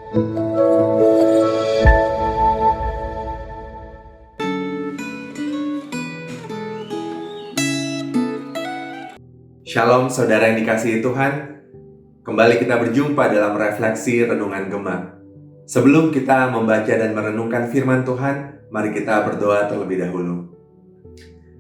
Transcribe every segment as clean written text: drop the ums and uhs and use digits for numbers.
Shalom saudara yang dikasihi Tuhan. Kembali kita berjumpa dalam refleksi Renungan Gema. Sebelum kita membaca dan merenungkan firman Tuhan, mari kita berdoa terlebih dahulu.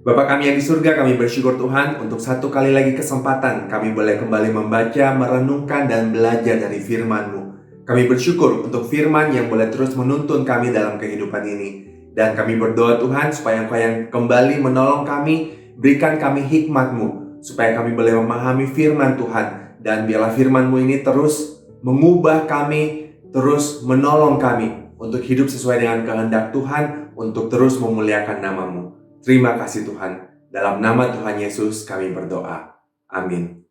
Bapa kami yang di surga, kami bersyukur Tuhan untuk satu kali lagi kesempatan kami boleh kembali membaca, merenungkan, dan belajar dari firman-Mu. Kami bersyukur untuk firman yang boleh terus menuntun kami dalam kehidupan ini. Dan kami berdoa Tuhan supaya Engkau yang kembali menolong kami, berikan kami hikmat-Mu, supaya kami boleh memahami firman Tuhan. Dan biarlah firman-Mu ini terus mengubah kami, terus menolong kami untuk hidup sesuai dengan kehendak Tuhan, untuk terus memuliakan nama-Mu. Terima kasih Tuhan. Dalam nama Tuhan Yesus kami berdoa. Amin.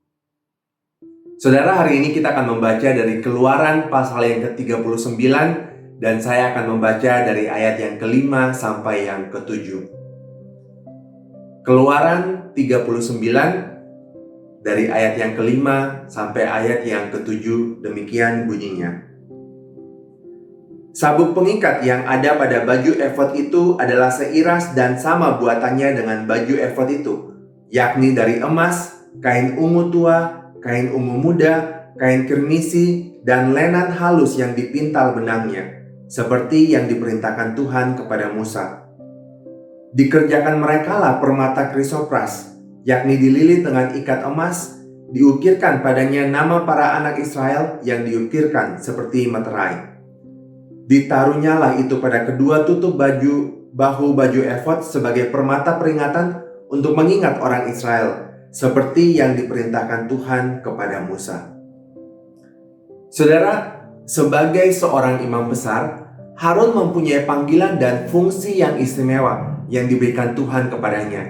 Saudara, hari ini kita akan membaca dari Keluaran pasal yang ke-39, dan saya akan membaca dari ayat yang ke-5 sampai yang ke-7. Keluaran 39 dari ayat yang ke-5 sampai ayat yang ke-7, demikian bunyinya. Sabuk pengikat yang ada pada baju efod itu adalah seiras dan sama buatannya dengan baju efod itu, yakni dari emas, kain ungu tua, kain ungu muda, kain kirmisi, dan lenan halus yang dipintal benangnya, seperti yang diperintahkan Tuhan kepada Musa. Dikerjakan merekalah permata krisopras, yakni dililit dengan ikat emas, diukirkan padanya nama para anak Israel yang diukirkan seperti meterai. Ditaruhnyalah itu pada kedua tutup bahu baju efod sebagai permata peringatan untuk mengingat orang Israel, seperti yang diperintahkan Tuhan kepada Musa. Saudara, sebagai seorang imam besar, Harun mempunyai panggilan dan fungsi yang istimewa yang diberikan Tuhan kepadanya.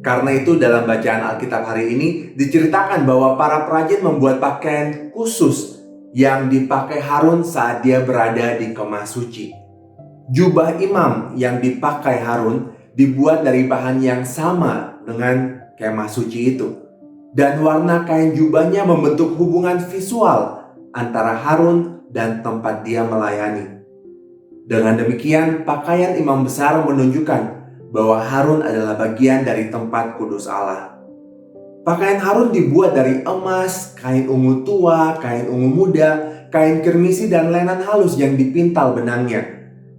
Karena itu dalam bacaan Alkitab hari ini diceritakan bahwa para perajin membuat pakaian khusus yang dipakai Harun saat dia berada di kemah suci. Jubah imam yang dipakai Harun dibuat dari bahan yang sama dengan kemah suci itu. Dan warna kain jubahnya membentuk hubungan visual antara Harun dan tempat dia melayani. Dengan demikian, pakaian imam besar menunjukkan bahwa Harun adalah bagian dari tempat kudus Allah. Pakaian Harun dibuat dari emas, kain ungu tua, kain ungu muda, kain kirmisi, dan lenan halus yang dipintal benangnya,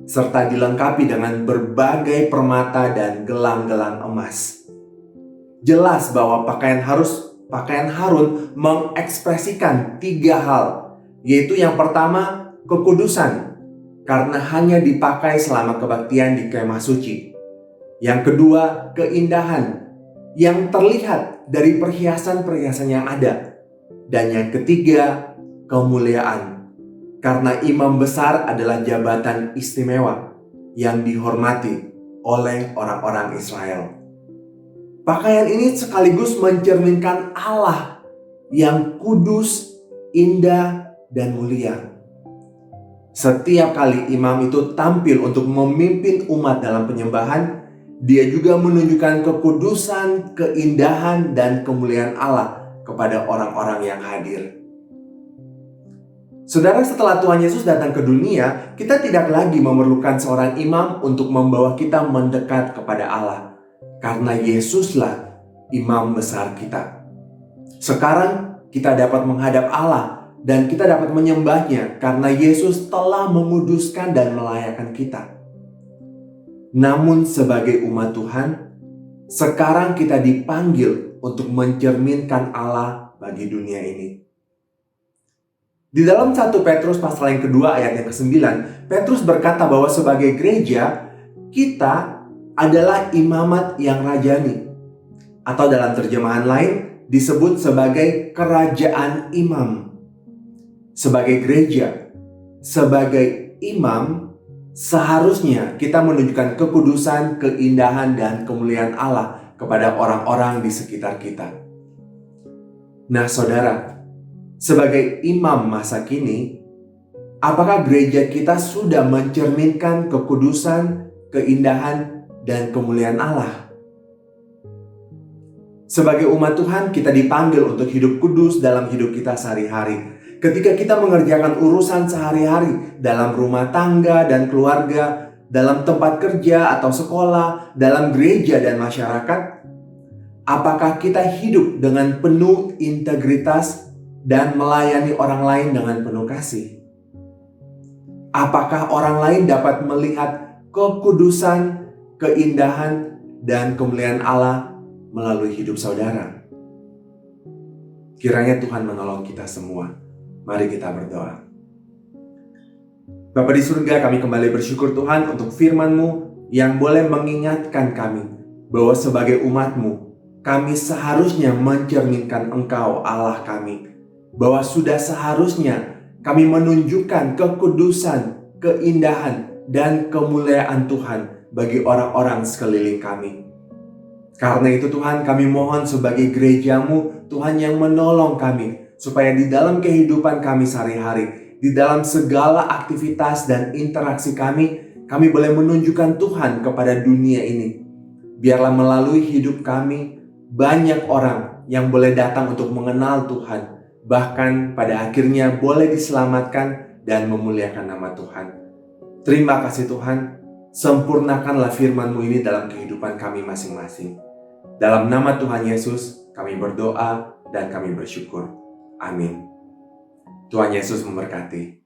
serta dilengkapi dengan berbagai permata dan gelang-gelang emas. Jelas bahwa pakaian Harun mengekspresikan 3 hal, yaitu yang pertama, kekudusan, karena hanya dipakai selama kebaktian di kemah suci. Yang kedua, keindahan, yang terlihat dari perhiasan-perhiasan yang ada. Dan yang ketiga, kemuliaan, karena imam besar adalah jabatan istimewa yang dihormati oleh orang-orang Israel. Pakaian ini sekaligus mencerminkan Allah yang kudus, indah, dan mulia. Setiap kali imam itu tampil untuk memimpin umat dalam penyembahan, dia juga menunjukkan kekudusan, keindahan, dan kemuliaan Allah kepada orang-orang yang hadir. Saudara, setelah Tuhan Yesus datang ke dunia, kita tidak lagi memerlukan seorang imam untuk membawa kita mendekat kepada Allah, karena Yesuslah imam besar kita. Sekarang kita dapat menghadap Allah dan kita dapat menyembahnya karena Yesus telah menguduskan dan melayakan kita. Namun sebagai umat Tuhan, sekarang kita dipanggil untuk mencerminkan Allah bagi dunia ini. Di dalam 1 Petrus pasal yang kedua ayat yang ke-9, Petrus berkata bahwa sebagai gereja, kita adalah imamat yang rajani. Atau dalam terjemahan lain, disebut sebagai kerajaan imam. Sebagai gereja, sebagai imam, seharusnya kita menunjukkan kekudusan, keindahan, dan kemuliaan Allah kepada orang-orang di sekitar kita. Nah saudara, sebagai imam masa kini, apakah gereja kita sudah mencerminkan kekudusan, keindahan, dan kemuliaan Allah? Sebagai umat Tuhan, kita dipanggil untuk hidup kudus dalam hidup kita sehari-hari. Ketika kita mengerjakan urusan sehari-hari dalam rumah tangga dan keluarga, dalam tempat kerja atau sekolah, dalam gereja dan masyarakat, apakah kita hidup dengan penuh integritas dan melayani orang lain dengan penuh kasih? Apakah orang lain dapat melihat kekudusan, keindahan, dan kemuliaan Allah melalui hidup saudara? Kiranya Tuhan menolong kita semua. Mari kita berdoa. Bapa di surga, kami kembali bersyukur Tuhan untuk firman-Mu yang boleh mengingatkan kami bahwa sebagai umat-Mu, kami seharusnya mencerminkan Engkau Allah kami. Bahwa sudah seharusnya kami menunjukkan kekudusan, keindahan, dan kemuliaan Tuhan bagi orang-orang sekeliling kami. Karena itu Tuhan, kami mohon sebagai gereja-Mu, Tuhan yang menolong kami, supaya di dalam kehidupan kami sehari-hari, di dalam segala aktivitas dan interaksi kami boleh menunjukkan Tuhan kepada dunia ini. Biarlah melalui hidup kami, banyak orang yang boleh datang untuk mengenal Tuhan, bahkan pada akhirnya boleh diselamatkan dan memuliakan nama Tuhan. Terima kasih Tuhan, sempurnakanlah firman-Mu ini dalam kehidupan kami masing-masing. Dalam nama Tuhan Yesus, kami berdoa dan kami bersyukur. Amin. Tuhan Yesus memberkati.